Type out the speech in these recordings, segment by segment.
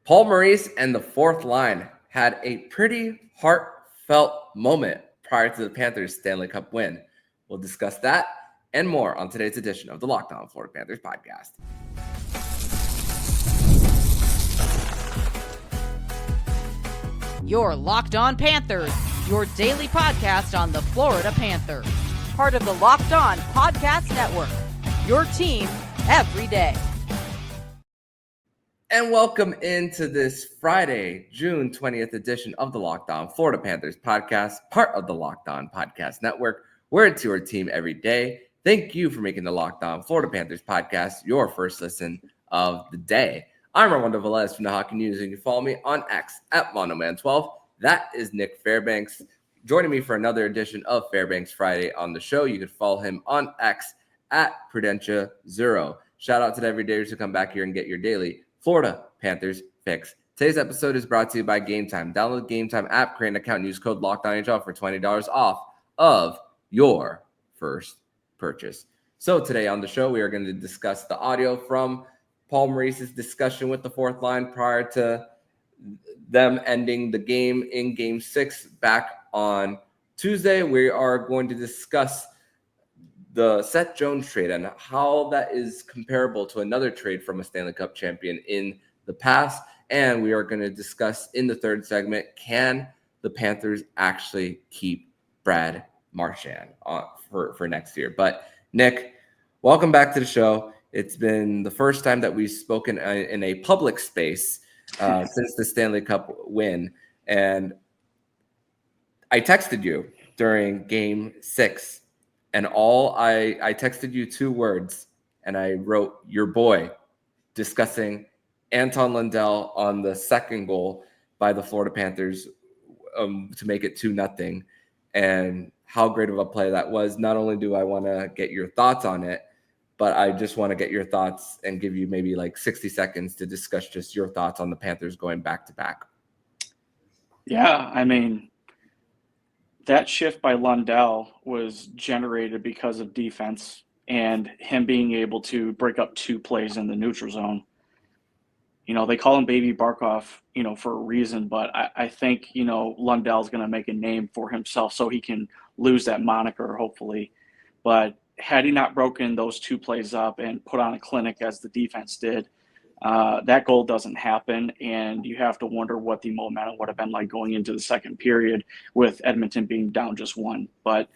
Paul Maurice and the fourth line had a pretty heartfelt moment prior to the Panthers Stanley Cup win. We'll discuss that and more on today's edition of the Locked On Florida Panthers podcast. You're Locked On Panthers, your daily podcast on the Florida Panthers. Part of the Locked On Podcast Network, your team every day. And welcome into this Friday, June 20th edition of the Locked On Florida Panthers podcast, part of the Locked On Podcast Network, where it's your team every day. Thank you for making the Locked On Florida Panthers podcast your first listen of the day. I'm Armando Velez from the Hockey News, and you can follow me on X at MondoMan12. That is Nich Fairbanks. Joining me for another edition of Fairbanks Friday on the show. You can follow him on X at Prudentia0. Shout out to the everydayers who come back here and get your daily Florida Panthers fix. Today's episode is brought to you by Game Time. Download the Game Time app, create an account, and use code LOCKEDONHL for $20 off of your first purchase. So today on the show, we are going to discuss the audio from Paul Maurice's discussion with the fourth line prior to them ending the game in Game 6 back on Tuesday. We are going to discuss the Seth Jones trade and how that is comparable to another trade from a Stanley Cup champion in the past. And we are going to discuss in the third segment, can the Panthers actually keep Brad Marchand for next year? But Nich, welcome back to the show. It's been the first time that we've spoken in a public space since the Stanley Cup win. And I texted you during Game 6. And I texted you two words, and I wrote your boy, discussing Anton Lundell on the second goal by the Florida Panthers to make it 2-0, and how great of a play that was. Not only do I want to get your thoughts on it, but I just want to get your thoughts and give you maybe like 60 seconds to discuss just your thoughts on the Panthers going back to back. Yeah, I mean, that shift by Lundell was generated because of defense and him being able to break up two plays in the neutral zone. You know, they call him Baby Barkov, for a reason, but I think, Lundell's going to make a name for himself so he can lose that moniker, hopefully. But had he not broken those two plays up and put on a clinic as the defense did, that goal doesn't happen, and you have to wonder what the momentum would have been like going into the second period with Edmonton being down just one. But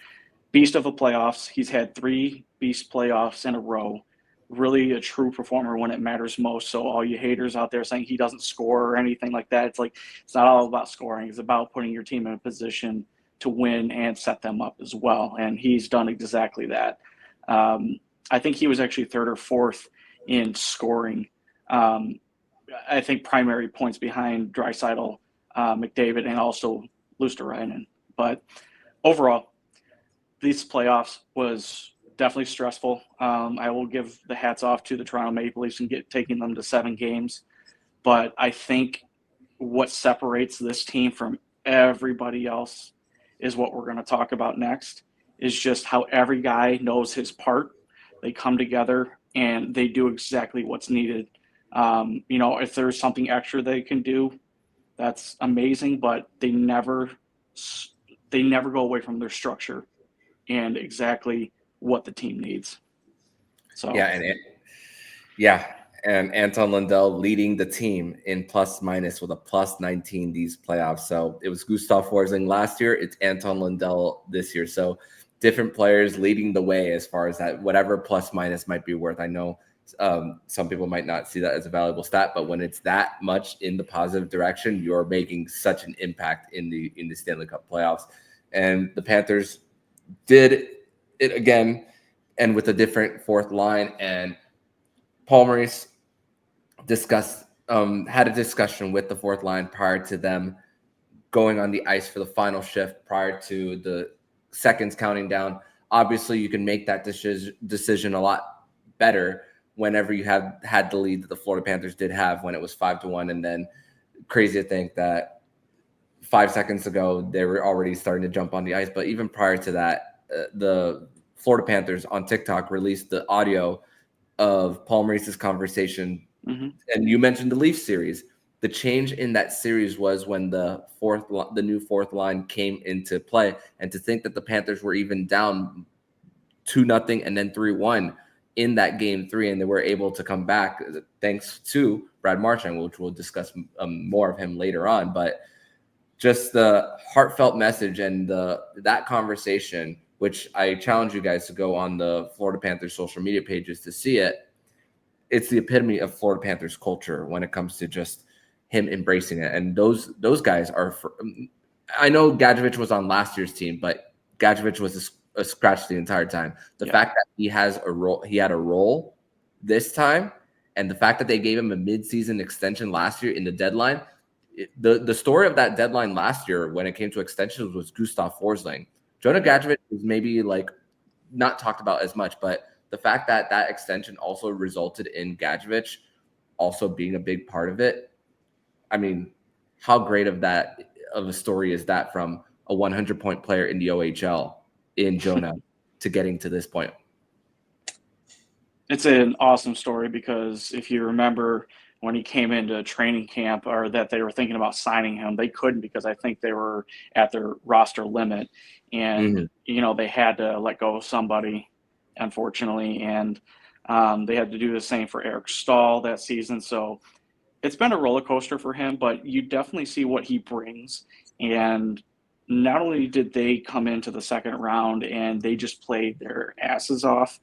beast of the playoffs, he's had 3 beast playoffs in a row, really a true performer when it matters most. So all you haters out there saying he doesn't score or anything like that, it's like, it's not all about scoring. It's about putting your team in a position to win and set them up as well, and he's done exactly that. I think he was actually 3rd or 4th in scoring. I think primary points behind Draisaitl, McDavid, and also Luosterainen. But overall, these playoffs was definitely stressful. I will give the hats off to the Toronto Maple Leafs and taking them to 7 games. But I think what separates this team from everybody else is what we're going to talk about next, is just how every guy knows his part. They come together and they do exactly what's needed. If there's something extra they can do, that's amazing, but they never go away from their structure and exactly what the team needs. So and Anton Lundell leading the team in plus minus with a plus 19 these playoffs. So it was Gustav Forsling last year, it's Anton Lundell this year. So different players leading the way as far as that, whatever plus minus might be worth. I know some people might not see that as a valuable stat, but when it's that much in the positive direction, you're making such an impact in the Stanley Cup playoffs. And the Panthers did it again, and with a different fourth line. And Paul Maurice had a discussion with the fourth line prior to them going on the ice for the final shift prior to the seconds counting down. Obviously, you can make that decision a lot better whenever you have had the lead that the Florida Panthers did have when it was 5-1. And then crazy to think that 5 seconds ago, they were already starting to jump on the ice. But even prior to that, the Florida Panthers on TikTok released the audio of Paul Maurice's conversation. Mm-hmm. And you mentioned the Leafs series. the change in that series was when the new fourth line came into play, and to think that the Panthers were even down 2-0 and then 3-1 in that game 3, and they were able to come back thanks to Brad Marchand, which we'll discuss more of him later on. But just the heartfelt message and that conversation, which I challenge you guys to go on the Florida Panthers social media pages to see it. It's the epitome of Florida Panthers culture when it comes to just him embracing it. And those guys are I know Gadjevich was on last year's team, but Gadjevich was a scratch the entire time. The fact that he had a role this time, and the fact that they gave him a midseason extension last year in the deadline. The story of that deadline last year when it came to extensions was Gustav Forsling. Jonah Gadjevich was maybe like not talked about as much, but the fact that that extension also resulted in Gadjevich also being a big part of it. I mean, how great of a story is that from a 100-point player in the OHL in Jonah to getting to this point? It's an awesome story because if you remember when he came into training camp, or that they were thinking about signing him, they couldn't because I think they were at their roster limit, and they had to let go of somebody, unfortunately, and they had to do the same for Eric Stahl that season. So it's been a roller coaster for him, but you definitely see what he brings. And not only did they come into the second round and they just played their asses off,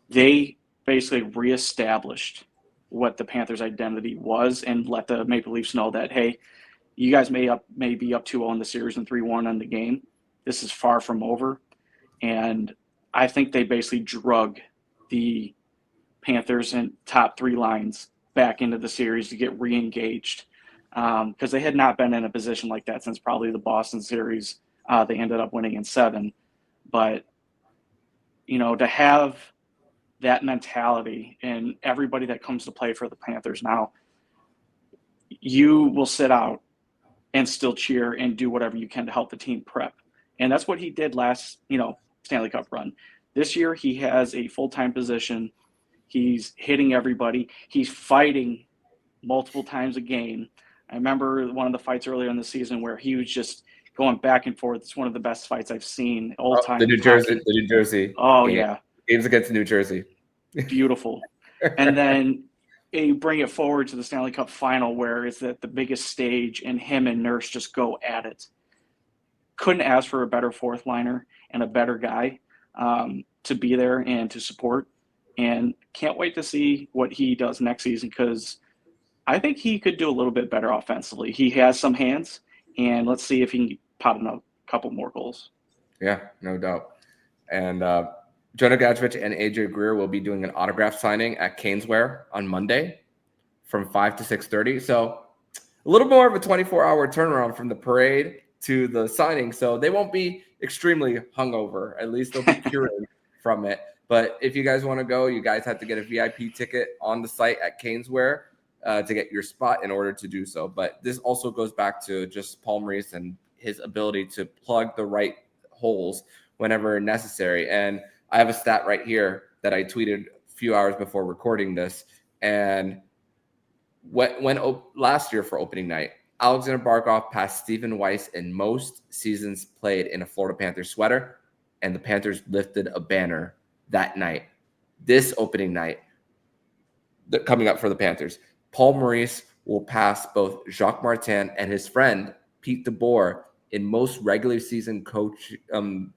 they basically reestablished what the Panthers' identity was and let the Maple Leafs know that, hey, you guys may be up 2-0 in the series and 3-1 in the game. This is far from over. And I think they basically drug the Panthers and top 3 lines back into the series to get re-engaged, because they had not been in a position like that since probably the Boston series. They ended up winning in 7. But, to have that mentality and everybody that comes to play for the Panthers now, you will sit out and still cheer and do whatever you can to help the team prep. And that's what he did last, Stanley Cup run. This year, he has a full-time position. He's hitting everybody. He's fighting multiple times a game. I remember one of the fights earlier in the season where he was just going back and forth. It's one of the best fights I've seen all time. The New Jersey. Oh, game. Yeah. Games against New Jersey. Beautiful. And then you bring it forward to the Stanley Cup final where it's at the biggest stage and him and Nurse just go at it. Couldn't ask for a better fourth liner and a better guy to be there and to support. And can't wait to see what he does next season, because I think he could do a little bit better offensively. He has some hands, and let's see if he can pop a couple more goals. Yeah, no doubt. And Jonah Gadjevich and AJ Greer will be doing an autograph signing at Caneswear on Monday from 5 to 6:30. So a little more of a 24-hour turnaround from the parade to the signing. So they won't be extremely hungover. At least they'll be cured from it. But if you guys want to go, you guys have to get a VIP ticket on the site at Caneswear to get your spot in order to do so. But this also goes back to just Paul Maurice and his ability to plug the right holes whenever necessary. And I have a stat right here that I tweeted a few hours before recording this. And when last year for opening night, Alexander Barkov passed Stephen Weiss in most seasons played in a Florida Panthers sweater, and the Panthers lifted a banner that night. This opening night, coming up for the Panthers, Paul Maurice will pass both Jacques Martin and his friend Pete DeBoer in most regular season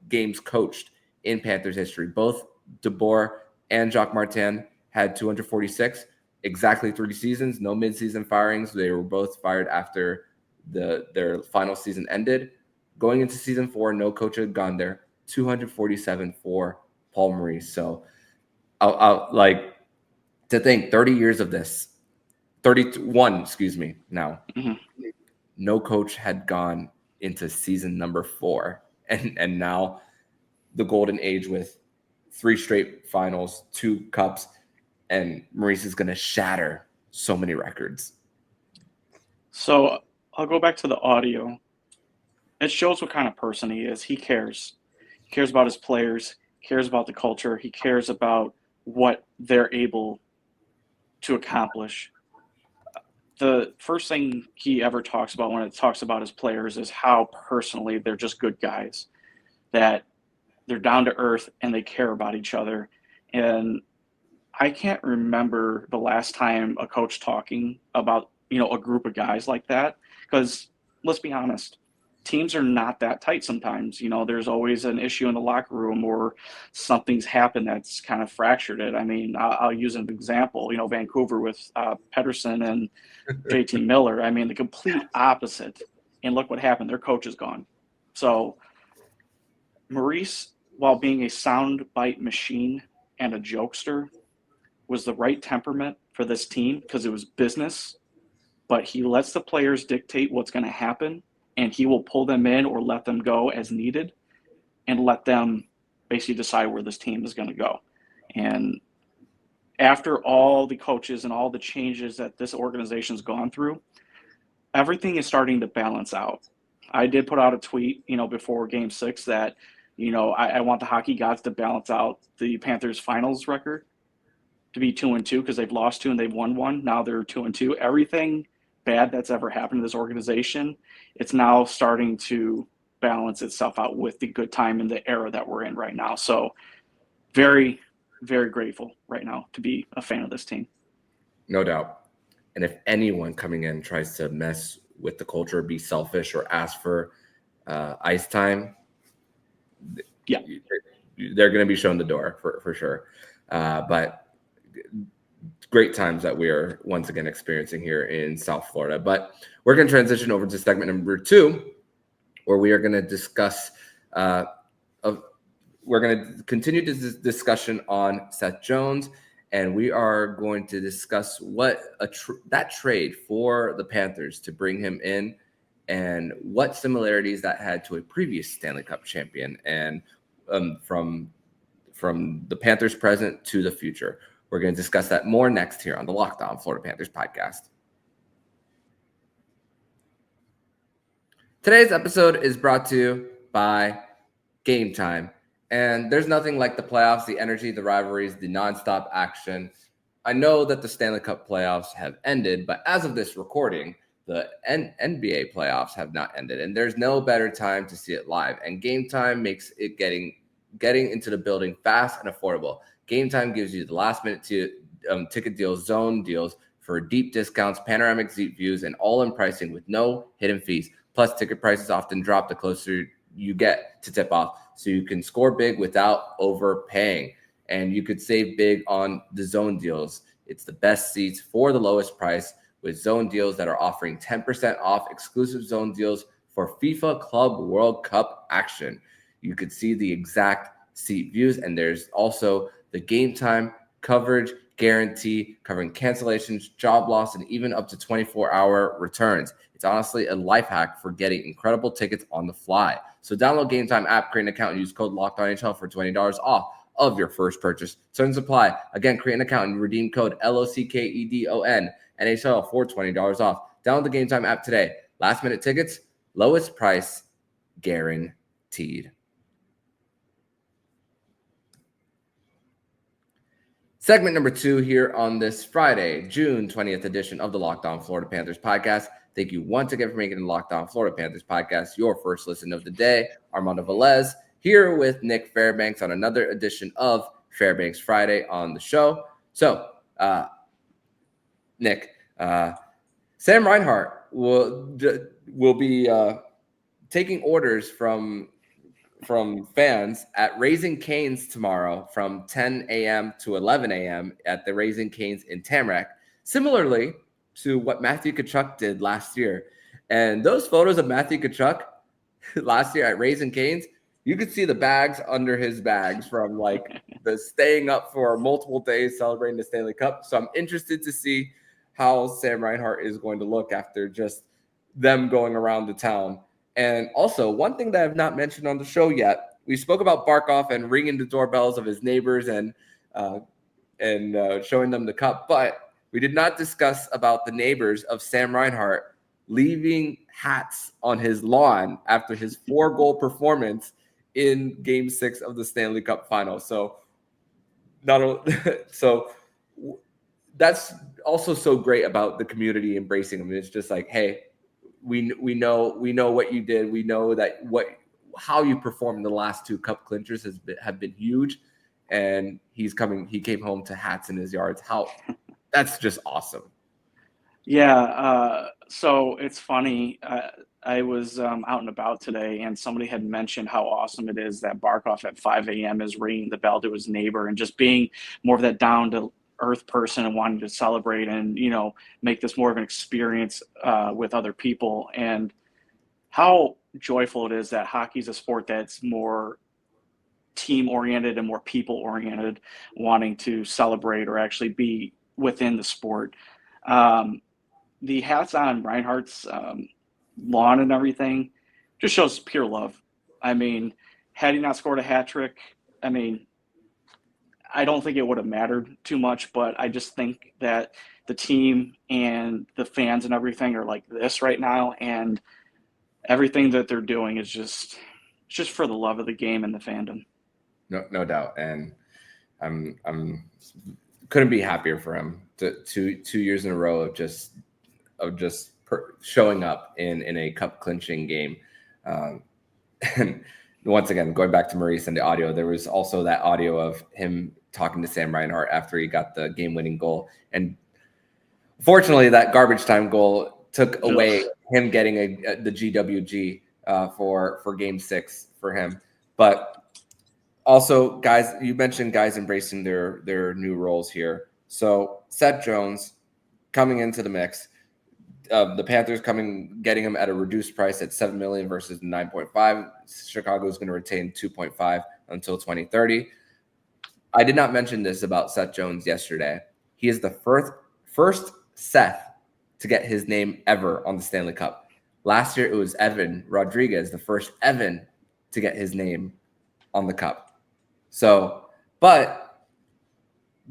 games coached in Panthers history. Both DeBoer and Jacques Martin had 246, exactly 3 seasons, no midseason firings. They were both fired after their final season ended. Going into season 4, no coach had gone there. 247 for Paul Maurice. So I'll like to think 30 years of this, 31, now. No coach had gone into season number 4. And now the golden age with 3 straight finals, 2 cups, and Maurice is going to shatter so many records. So I'll go back to the audio. It shows what kind of person he is. He cares. He cares about his players, cares about the culture. He cares about what they're able to accomplish. the first thing he ever talks about when it talks about his players is how personally they're just good guys, that they're down to earth and they care about each other. And I can't remember the last time a coach talking about, a group of guys like that, because let's be honest, teams are not that tight sometimes. There's always an issue in the locker room or something's happened that's kind of fractured it. I mean, I'll use an example, Vancouver with Pedersen and JT Miller. I mean, the complete opposite. And look what happened. Their coach is gone. So Maurice, while being a soundbite machine and a jokester, was the right temperament for this team because it was business, but he lets the players dictate what's going to happen, and he will pull them in or let them go as needed and let them basically decide where this team is going to go. And after all the coaches and all the changes that this organization's gone through, everything is starting to balance out. I did put out a tweet, before Game 6 that, I want the hockey gods to balance out the Panthers finals record to be 2-2 because they've lost 2 and they've won 1. Now they're 2-2. Everything bad that's ever happened to this organization, it's now starting to balance itself out with the good time in the era that we're in right now. So very, very grateful right now to be a fan of this team. No doubt. And if anyone coming in tries to mess with the culture, be selfish, or ask for ice time, yeah, they're going to be shown the door for sure. But great times that we are once again experiencing here in South Florida. But we're going to transition over to segment number 2, where we are going to discuss we're going to continue this discussion on Seth Jones, and we are going to discuss what that trade for the Panthers to bring him in and what similarities that had to a previous Stanley Cup champion, and from the Panthers present to the future. We're going to discuss that more next here on the Locked On Florida Panthers podcast. Today's episode is brought to you by Game Time. And there's nothing like the playoffs, the energy, the rivalries, the nonstop action. I know that the Stanley Cup playoffs have ended, but as of this recording, the NBA playoffs have not ended. And there's no better time to see it live. And Game Time makes it getting into the building fast and affordable. Game Time gives you the last-minute ticket deals, zone deals for deep discounts, panoramic seat views, and all-in pricing with no hidden fees. Plus, ticket prices often drop the closer you get to tip-off, so you can score big without overpaying. And you could save big on the zone deals. It's the best seats for the lowest price with zone deals that are offering 10% off exclusive zone deals for FIFA Club World Cup action. You could see the exact seat views, and there's also the Game Time coverage guarantee covering cancellations, job loss, and even up to 24-hour returns. It's honestly a life hack for getting incredible tickets on the fly. So download Game Time app, create an account, and use code LOCKEDONNHL for $20 off of your first purchase. Terms apply. Again, create an account and redeem code LOCKEDON NHL for $20 off. Download the Game Time app today. Last minute tickets, lowest price guaranteed. Segment number 2 here on this Friday, June 20th edition of the Locked On Florida Panthers podcast. Thank you once again for making the Locked On Florida Panthers podcast your first listen of the day. Armando Velez here with Nich Fairbanks on another edition of Fairbanks Friday on the show. So, Nick, Sam Reinhart will be taking orders from fans at Raising Cane's tomorrow from 10 a.m. to 11 a.m. at the Raising Cane's in Tamarack, similarly to what Matthew Tkachuk did last year. And those photos of Matthew Tkachuk last year at Raising Cane's, you could see the bags under his bags from like the staying up for multiple days celebrating the Stanley Cup. So I'm interested to see how Sam Reinhart is going to look after just them going around the town. And also, one thing that I've not mentioned on the show yet, we spoke about Barkov and ringing the doorbells of his neighbors and showing them the cup, but we did not discuss about the neighbors of Sam Reinhart leaving hats on his lawn after his 4-goal performance in Game 6 of the Stanley Cup Final. So that's also so great about the community embracing him. It's just like, hey, we know what you did. We know that how you performed in the last 2 cup clinchers have been huge, and he came home to hats in his yards. That's just awesome. Yeah. So it's funny. I was out and about today, and somebody had mentioned how awesome it is that Barkov at 5 a.m. is ringing the bell to his neighbor and just being more of that down to earth person and wanting to celebrate and, make this more of an experience with other people, and how joyful it is that hockey's a sport that's more team oriented and more people oriented, wanting to celebrate or actually be within the sport. The hats on Reinhardt's lawn and everything just shows pure love. I mean, had he not scored a hat trick, I don't think it would have mattered too much, but I just think that the team and the fans and everything are like this right now, and everything that they're doing is just for the love of the game and the fandom. No doubt, and I'm couldn't be happier for him. Two years in a row of just showing up in a cup clinching game. And once again, going back to Maurice and the audio, there was also that audio of him talking to Sam Reinhart after he got the game-winning goal. And fortunately, that garbage time goal took away him getting the GWG for Game 6 for him. But also, guys, you mentioned guys embracing their new roles here. So Seth Jones coming into the mix. The Panthers getting him at a reduced price at $7 million versus $9.5. Chicago is going to retain $2.5 until 2030. I did not mention this about Seth Jones yesterday. He is the first Seth to get his name ever on the Stanley Cup. Last year it was Evan Rodriguez, the first Evan to get his name on the cup. So, but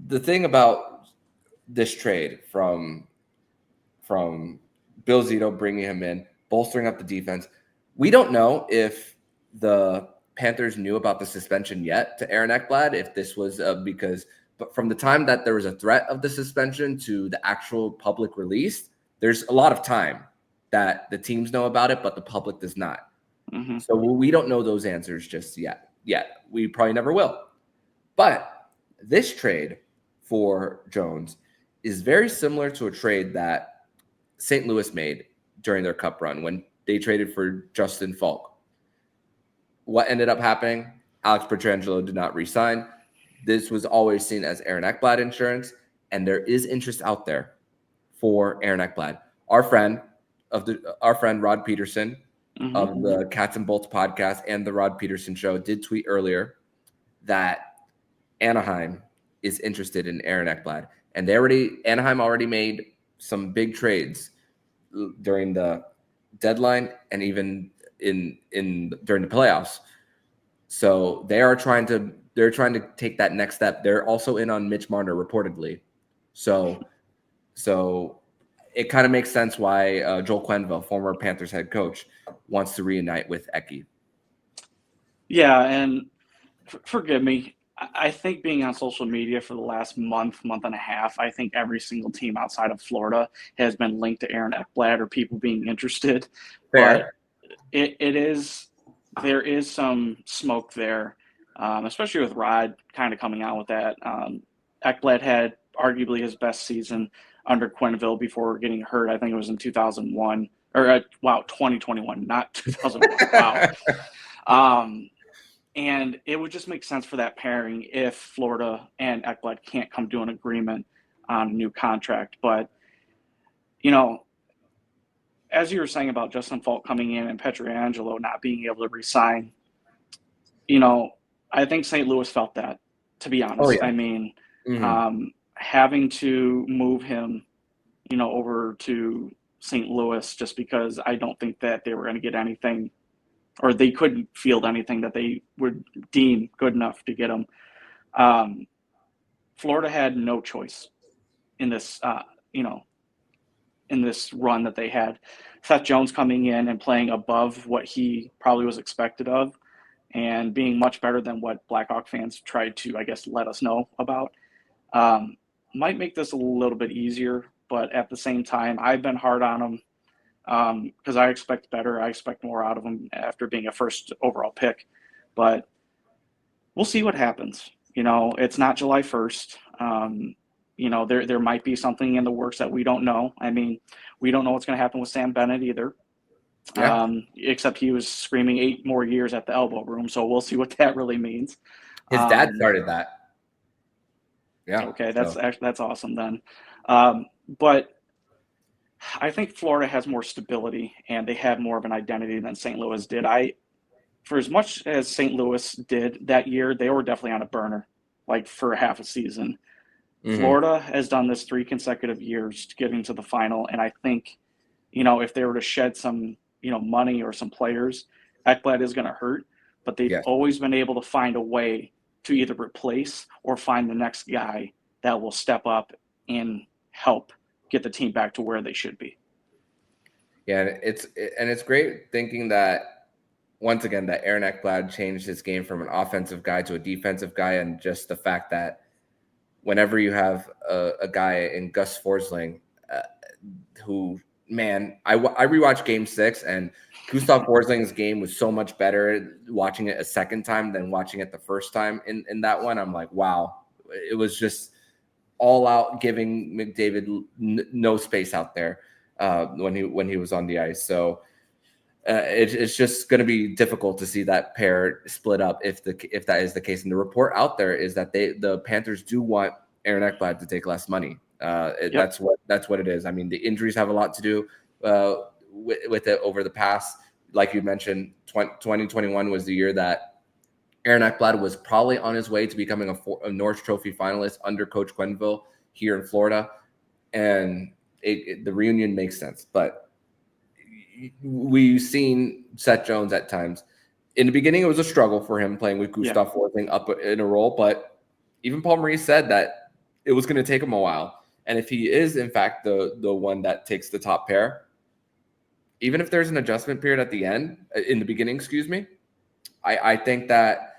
the thing about this trade from Bill Zito bringing him in, bolstering up the defense. We don't know if the Panthers knew about the suspension yet to Aaron Ekblad, if this was but from the time that there was a threat of the suspension to the actual public release, there's a lot of time that the teams know about it, but the public does not. Mm-hmm. So we don't know those answers just yet. We probably never will. But this trade for Jones is very similar to a trade that St. Louis made during their cup run when they traded for Justin Falk. What ended up happening? Alex Pietrangelo did not re-sign. This was always seen as Aaron Ekblad insurance, and there is interest out there for Aaron Ekblad. Our friend Rod Pedersen of the Cats and Bolts podcast and the Rod Pedersen show did tweet earlier that Anaheim is interested in Aaron Ekblad, and Anaheim already made some big trades during the deadline and even during the playoffs. So they're trying to take that next step. They're also in on Mitch Marner reportedly. So it kind of makes sense why Joel Quenneville, former Panthers head coach, wants to reunite with Eki. Yeah, and forgive me, I think being on social media for the last month and a half, I think every single team outside of Florida has been linked to Aaron Ekblad or people being interested. Fair. But there is some smoke there, especially with Rod kind of coming out with that. Ekblad had arguably his best season under Quenneville before getting hurt. I think it was in 2001 or 2021, not 2001. Wow. And it would just make sense for that pairing if Florida and Ekblad can't come to an agreement on a new contract. But, as you were saying about Justin Falk coming in and Pietrangelo not being able to re-sign, I think St. Louis felt that, to be honest. Oh, yeah. I mean, having to move him, over to St. Louis just because I don't think that they were going to get anything, or they couldn't field anything that they would deem good enough to get him. Florida had no choice in this, in this run that they had. Seth Jones coming in and playing above what he probably was expected of and being much better than what Blackhawk fans tried to, I guess, let us know about. might make this a little bit easier, but at the same time, I've been hard on him because I expect better. I expect more out of him after being a first overall pick. But we'll see what happens. It's not July 1st. There might be something in the works that we don't know. I mean, we don't know what's going to happen with Sam Bennett either. Yeah. Except he was screaming 8 more years at the elbow room. So we'll see what that really means. His dad started that. Yeah. Okay, that's awesome then. But I think Florida has more stability and they have more of an identity than St. Louis did. For as much as St. Louis did that year, they were definitely on a burner, like for half a season. Mm-hmm. Florida has done this 3 consecutive years getting to the final, and I think, if they were to shed some, money or some players, Ekblad is going to hurt, but they've always been able to find a way to either replace or find the next guy that will step up and help get the team back to where they should be. Yeah, it's great thinking that, once again, that Aaron Ekblad changed his game from an offensive guy to a defensive guy, and just the fact that whenever you have a guy in Gus Forsling, who, man, I rewatched Game 6, and Gustav Forsling's game was so much better watching it a second time than watching it the first time in that one. I'm like, wow, it was just all out, giving McDavid no space out there when he was on the ice. So it's just going to be difficult to see that pair split up if that is the case. And the report out there is that the Panthers do want Aaron Ekblad to take less money. That's what it is. I mean, the injuries have a lot to do with it over the past. Like you mentioned, 2021 was the year that Aaron Ekblad was probably on his way to becoming a Norris Trophy finalist under Coach Quenneville here in Florida, and the reunion makes sense. But we've seen Seth Jones at times. In the beginning, it was a struggle for him playing with Gustav Forsling up in a role, but even Paul Maurice said that it was going to take him a while. And if he is, in fact, the one that takes the top pair, even if there's an adjustment period at the end, in the beginning, excuse me, I think that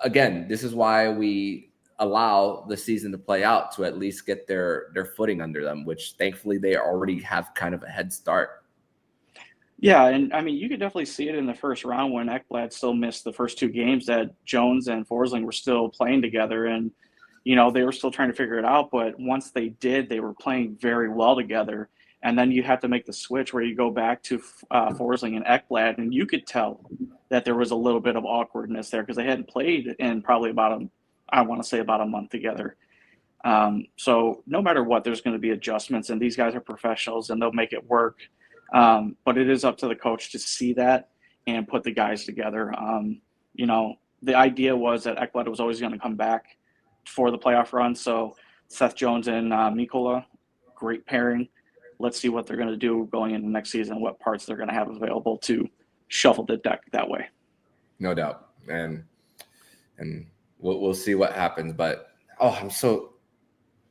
again, this is why we allow the season to play out, to at least get their footing under them, which thankfully they already have kind of a head start. Yeah, and I mean, you could definitely see it in the first round when Ekblad still missed the first 2 games, that Jones and Forsling were still playing together, and they were still trying to figure it out. But once they did, they were playing very well together. And then you have to make the switch where you go back to Forsling and Ekblad, and you could tell that there was a little bit of awkwardness there because they hadn't played in probably about a month together. So no matter what, there's going to be adjustments, and these guys are professionals and they'll make it work. But it is up to the coach to see that and put the guys together. The idea was that Ekblad was always going to come back for the playoff run. So Seth Jones and Mikola, great pairing. Let's see what they're going to do going into next season, what parts they're going to have available to shuffle the deck that way. No doubt. And we'll see what happens. But,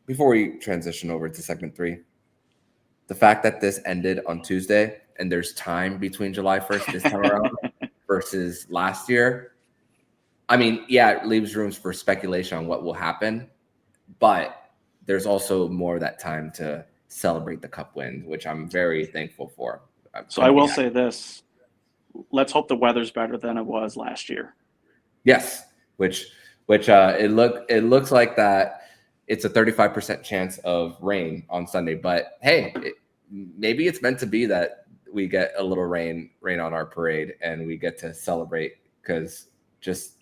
before we transition over to segment 3, the fact that this ended on Tuesday and there's time between July 1st this time around versus last year, I mean, yeah, it leaves rooms for speculation on what will happen, but there's also more of that time to celebrate the cup win, which I'm very thankful for. So I will say this: let's hope the weather's better than it was last year. Yes, which it looks like that it's a 35% chance of rain on Sunday. But hey, maybe it's meant to be that we get a little rain on our parade and we get to celebrate, because just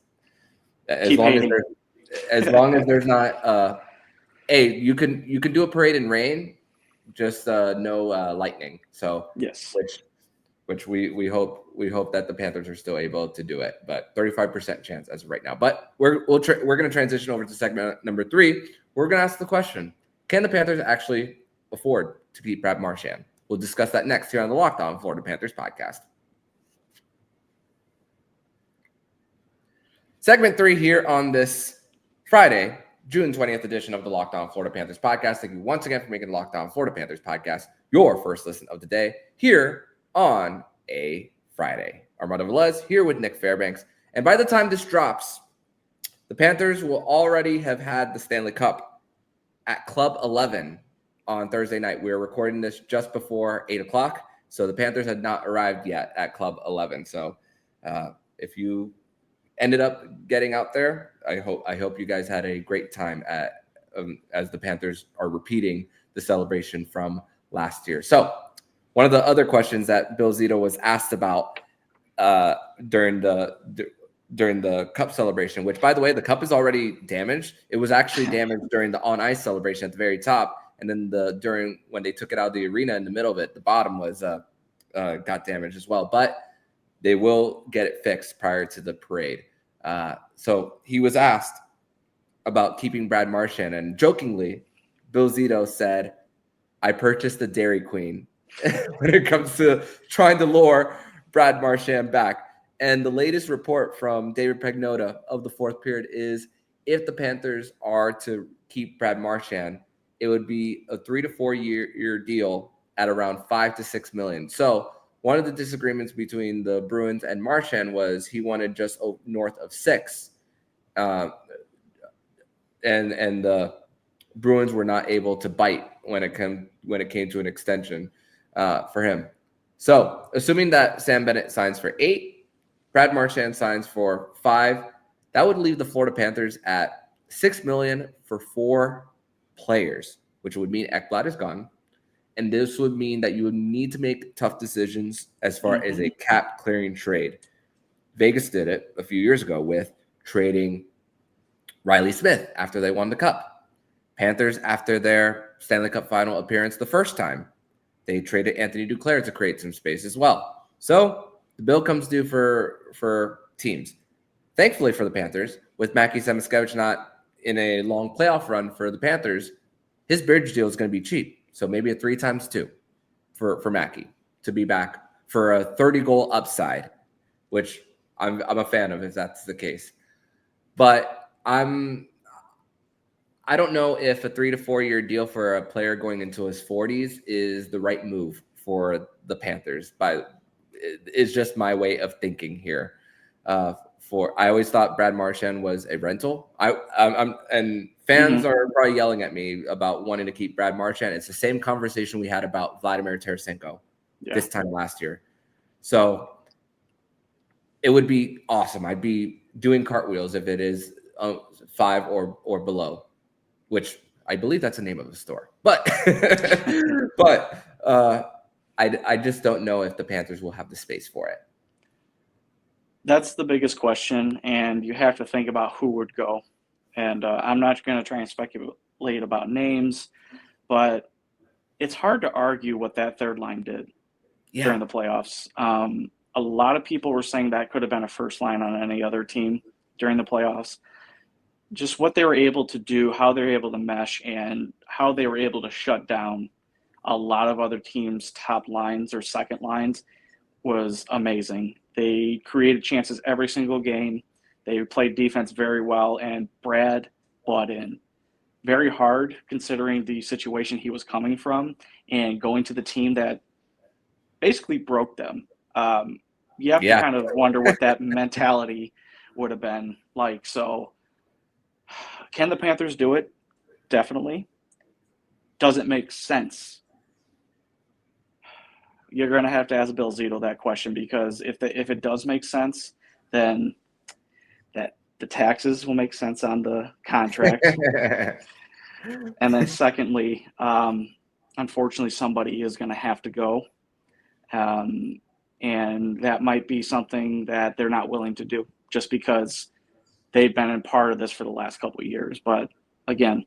as long as there's not you can do a parade in rain, just no lightning. So yes, which we hope that the Panthers are still able to do it, but 35% chance as of right now. But we're going to transition over to segment number 3. We're going to ask the question: can the Panthers actually afford to keep Brad Marchand? We'll discuss that next here on the Locked On Florida Panthers podcast. Segment 3 here on this Friday, June 20th edition of the Locked On Florida Panthers podcast. Thank you once again for making the Locked On Florida Panthers podcast your first listen of the day here on a Friday. Armando Velez here with Nich Fairbanks. And by the time this drops, the Panthers will already have had the Stanley Cup at Club 11 on Thursday night. We were recording this just before 8 o'clock, so the Panthers had not arrived yet at Club 11. So if you ended up getting out there, I hope you guys had a great time at as the Panthers are repeating the celebration from last year. So one of the other questions that Bill Zito was asked about during the cup celebration, which, by the way, the cup is already damaged. It was actually damaged during the on ice celebration at the very top, and then during when they took it out of the arena in the middle of it, the bottom was got damaged as well. But they will get it fixed prior to the parade. So he was asked about keeping Brad Marchand, and jokingly, Bill Zito said, "I purchased the Dairy Queen." When it comes to trying to lure Brad Marchand back. And the latest report from David Pagnotta of the fourth period is if the Panthers are to keep Brad Marchand, it would be a 3 to 4 year deal at around $5 to $6 million. So one of the disagreements between the Bruins and Marchand was he wanted just north of 6, and the Bruins were not able to bite when it came to an extension for him. So assuming that Sam Bennett signs for 8, Brad Marchand signs for 5, that would leave the Florida Panthers at $6 million for 4 players, which would mean Ekblad is gone. And this would mean that you would need to make tough decisions as far as a cap clearing trade. Vegas did it a few years ago with trading Riley Smith after they won the cup. Panthers, after their Stanley Cup final appearance the first time, they traded Anthony Duclair to create some space as well. So the bill comes due for teams. Thankfully for the Panthers, with Mackie Samoskevich not in a long playoff run for the Panthers, his bridge deal is going to be cheap. So maybe a 3x2 for Mackie to be back for a 30-goal upside, which I'm a fan of if that's the case. But I don't know if a 3 to 4 year deal for a player going into his 40s is the right move for the Panthers. It's just my way of thinking here. I always thought Brad Marchand was a rental. And fans are probably yelling at me about wanting to keep Brad Marchand. It's the same conversation we had about Vladimir Tarasenko this time last year. So it would be awesome. I'd be doing cartwheels if it is 5 or below, which I believe that's the name of the store. But I just don't know if the Panthers will have the space for it. That's the biggest question, and you have to think about who would go. And I'm not going to try and speculate about names, but it's hard to argue what that third line did during the playoffs. A lot of people were saying that could have been a first line on any other team during the playoffs. Just what they were able to do, how they were able to mesh, and how they were able to shut down a lot of other teams' top lines or second lines was amazing. They created chances every single game. They played defense very well, and Brad bought in. Very hard considering the situation he was coming from and going to the team that basically broke them. You have to kind of wonder what that mentality would have been like. So can the Panthers do it? Definitely. Does it make sense? You're going to have to ask Bill Zito that question, because if it does make sense, then that the taxes will make sense on the contract. And then secondly, unfortunately, somebody is going to have to go. And that might be something that they're not willing to do just because they've been a part of this for the last couple of years. But again,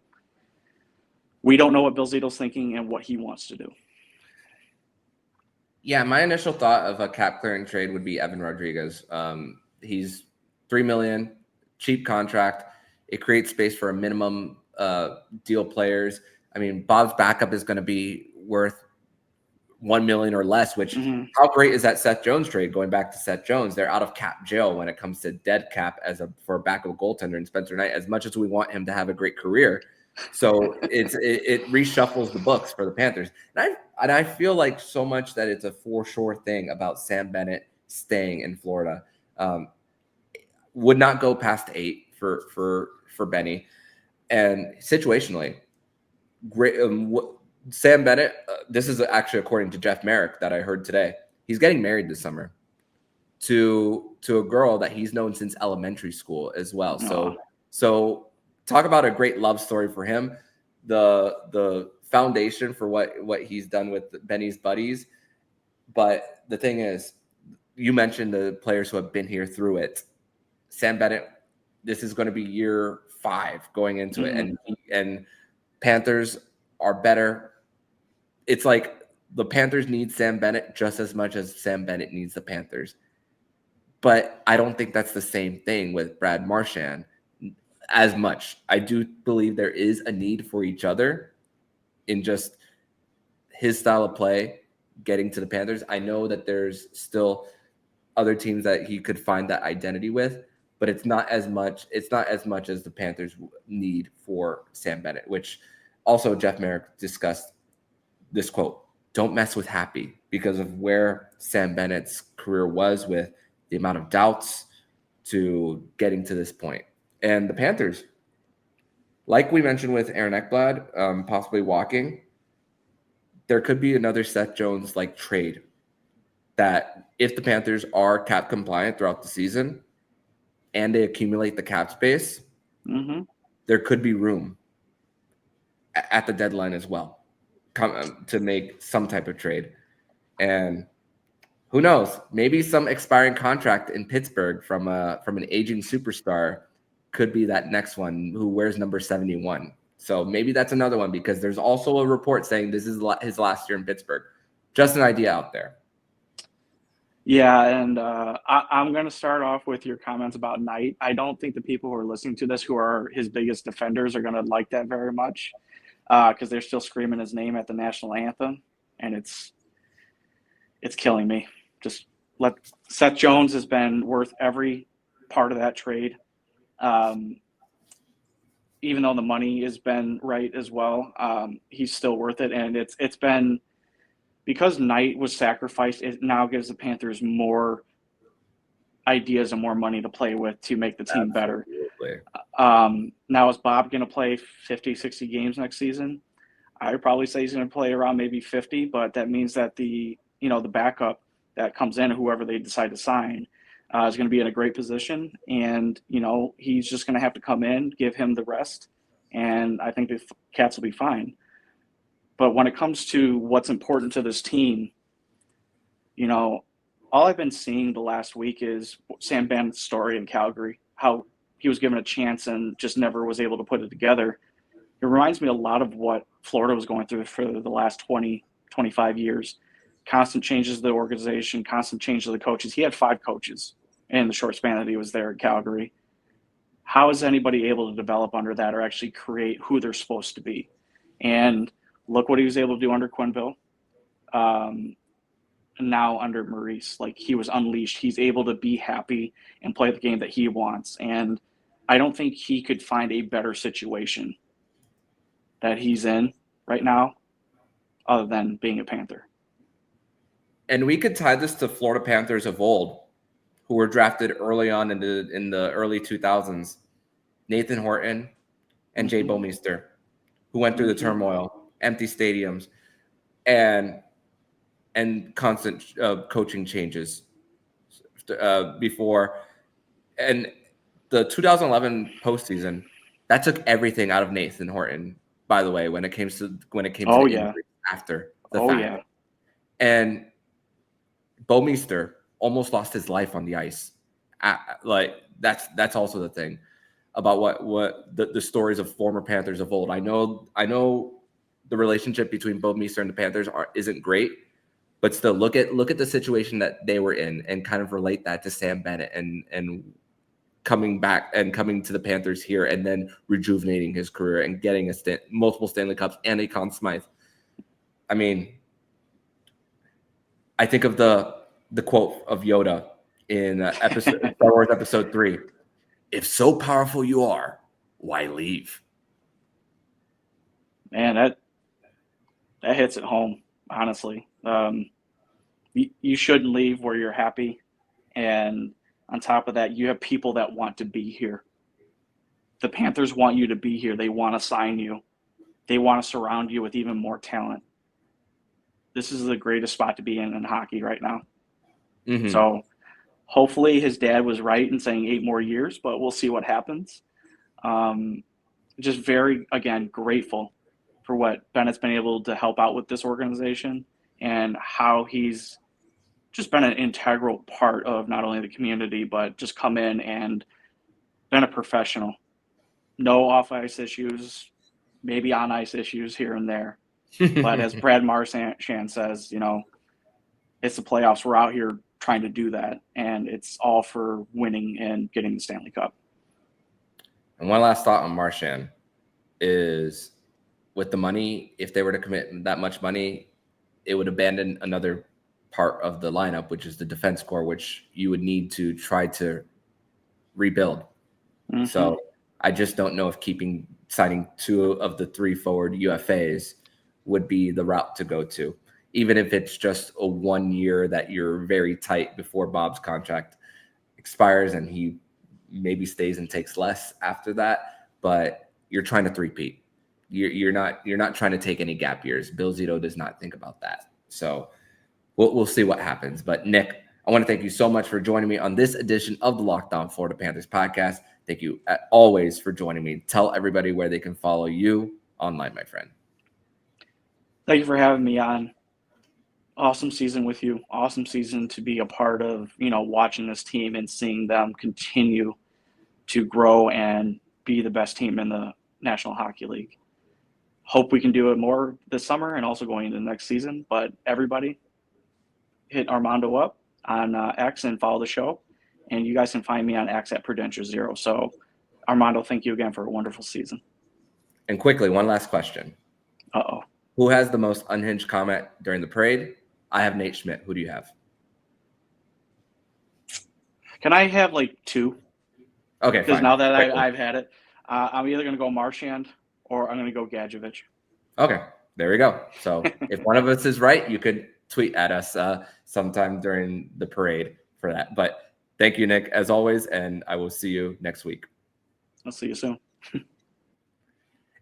we don't know what Bill Zito's thinking and what he wants to do. Yeah, my initial thought of a cap clearing trade would be Evan Rodriguez. He's $3 million, cheap contract. It creates space for a minimum deal players. I mean, Bob's backup is going to be worth $1 million or less, which how great is that Seth Jones trade? Going back to Seth Jones, they're out of cap jail when it comes to dead cap for a backup goaltender in Spencer Knight, as much as we want him to have a great career. So it reshuffles the books for the Panthers. And I feel like so much that it's a for sure thing about Sam Bennett staying in Florida. Would not go past 8 for Benny. And situationally, great. Sam Bennett, this is actually according to Jeff Merrick that I heard today. He's getting married this summer to a girl that he's known since elementary school as well. So talk about a great love story for him. The foundation for what he's done with Benny's buddies. But the thing is, you mentioned the players who have been here through it. Sam Bennett, this is going to be year 5 going into it, and Panthers are better. It's like the Panthers need Sam Bennett just as much as Sam Bennett needs the Panthers. But I don't think that's the same thing with Brad Marchand as much. I do believe there is a need for each other in just his style of play getting to the Panthers. I know that there's still other teams that he could find that identity with, but it's not as much as the Panthers need for Sam Bennett, which also Jeff Merrick discussed this quote: "Don't mess with Happy," because of where Sam Bennett's career was with the amount of doubts to getting to this point. And the Panthers, like we mentioned with Aaron Ekblad, possibly walking, there could be another Seth Jones like trade that if the Panthers are cap compliant throughout the season and they accumulate the cap space, there could be room at the deadline as well to make some type of trade. And who knows, maybe some expiring contract in Pittsburgh from an aging superstar could be that next one who wears number 71. So maybe that's another one, because there's also a report saying this is his last year in Pittsburgh. Just an idea out there. Yeah, and I'm going to start off with your comments about Knight. I don't think the people who are listening to this, who are his biggest defenders, are going to like that very much, because they're still screaming his name at the national anthem, and it's killing me. Just Seth Jones has been worth every part of that trade, even though the money has been right as well. He's still worth it, and it's been because Knight was sacrificed. It now gives the Panthers more ideas and more money to play with to make the team better. Now, is Bob going to play 50, 60 games next season? I would probably say he's going to play around maybe 50, but that means that the backup that comes in, whoever they decide to sign, is going to be in a great position. And, he's just going to have to come in, give him the rest, and I think the Cats will be fine. But when it comes to what's important to this team, all I've been seeing the last week is Sam Bennett's story in Calgary, how he was given a chance and just never was able to put it together. It reminds me a lot of what Florida was going through for the last 20, 25 years. Constant changes to the organization, constant changes to the coaches. He had 5 coaches in the short span that he was there at Calgary. How is anybody able to develop under that or actually create who they're supposed to be? And look what he was able to do under Quenneville. And now under Maurice, like, he was unleashed. He's able to be happy and play the game that he wants. And I don't think he could find a better situation that he's in right now other than being a Panther. And we could tie this to Florida Panthers of old, who were drafted early on in the early 2000s. Nathan Horton and Jay Bouwmeester, who went through the turmoil, empty stadiums, and constant coaching changes before. And the 2011 postseason, that took everything out of Nathan Horton, by the way, when it came to injuries after the fact. Yeah. And Bouwmeester almost lost his life on the ice. That's also the thing about what the stories of former Panthers of old. I know the relationship between Bouwmeester and the Panthers isn't great, but still look at the situation that they were in and kind of relate that to Sam Bennett and coming back and coming to the Panthers here and then rejuvenating his career and getting multiple Stanley Cups and a Conn Smythe. I mean, I think of the quote of Yoda in Star Wars Episode 3. If so powerful you are, why leave? Man, that hits it home, honestly. You shouldn't leave where you're happy. And on top of that, you have people that want to be here. The Panthers want you to be here. They want to sign you. they want to surround you with even more talent. This is the greatest spot to be in hockey right now. Mm-hmm. So hopefully his dad was right in saying 8 more years, but we'll see what happens. Just very, again, grateful for what Bennett's been able to help out with this organization and how he's just been an integral part of not only the community, but just come in and been a professional. No off-ice issues, maybe on-ice issues here and there. But as Brad Marchand says, it's the playoffs. We're out here trying to do that, and it's all for winning and getting the Stanley Cup. And one last thought on Marchand is, with the money, if they were to commit that much money, it would abandon another part of the lineup, which is the defense core, which you would need to try to rebuild. Mm-hmm. So I just don't know if signing 2 of the 3 forward UFAs would be the route to go to, even if it's just a 1 year that you're very tight before Bob's contract expires and he maybe stays and takes less after that. But you're trying to three-peat. You're not trying to take any gap years. Bill Zito does not think about that. So we'll see what happens. But Nick, I want to thank you so much for joining me on this edition of the Locked On Florida Panthers podcast. Thank you always for joining me. Tell everybody where they can follow you online, my friend. Thank you for having me on. Awesome season with you. Awesome season to be a part of, watching this team and seeing them continue to grow and be the best team in the National Hockey League. Hope we can do it more this summer and also going into the next season. But everybody, hit Armando up on X and follow the show. And you guys can find me on X at Prudential0. So, Armando, thank you again for a wonderful season. And quickly, one last question. Uh-oh. Who has the most unhinged comment during the parade? I have Nate Schmidt. Who do you have? Can I have 2? Okay, because fine. Now that I've had it, I'm either going to go Marchand or I'm going to go Gadjevich. Okay, there we go. So if one of us is right, you could tweet at us sometime during the parade for that. But thank you, Nick, as always, and I will see you next week. I'll see you soon.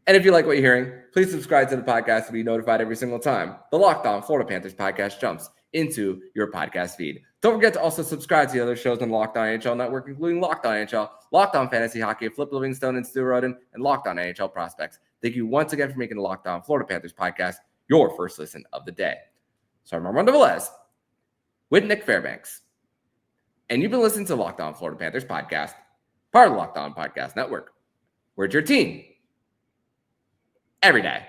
And if you like what you're hearing, please subscribe to the podcast to be notified every single time the Locked On Florida Panthers podcast jumps into your podcast feed. Don't forget to also subscribe to the other shows on the Locked On NHL Network, including Locked On NHL, Locked On Fantasy Hockey, Flip Livingstone and Stu Roden, and Locked On NHL Prospects. Thank you once again for making the Locked On Florida Panthers podcast your first listen of the day. So I'm Armando Velez with Nich Fairbanks. And you've been listening to Locked On Florida Panthers podcast, part of the Locked On Podcast Network. We're your team every day.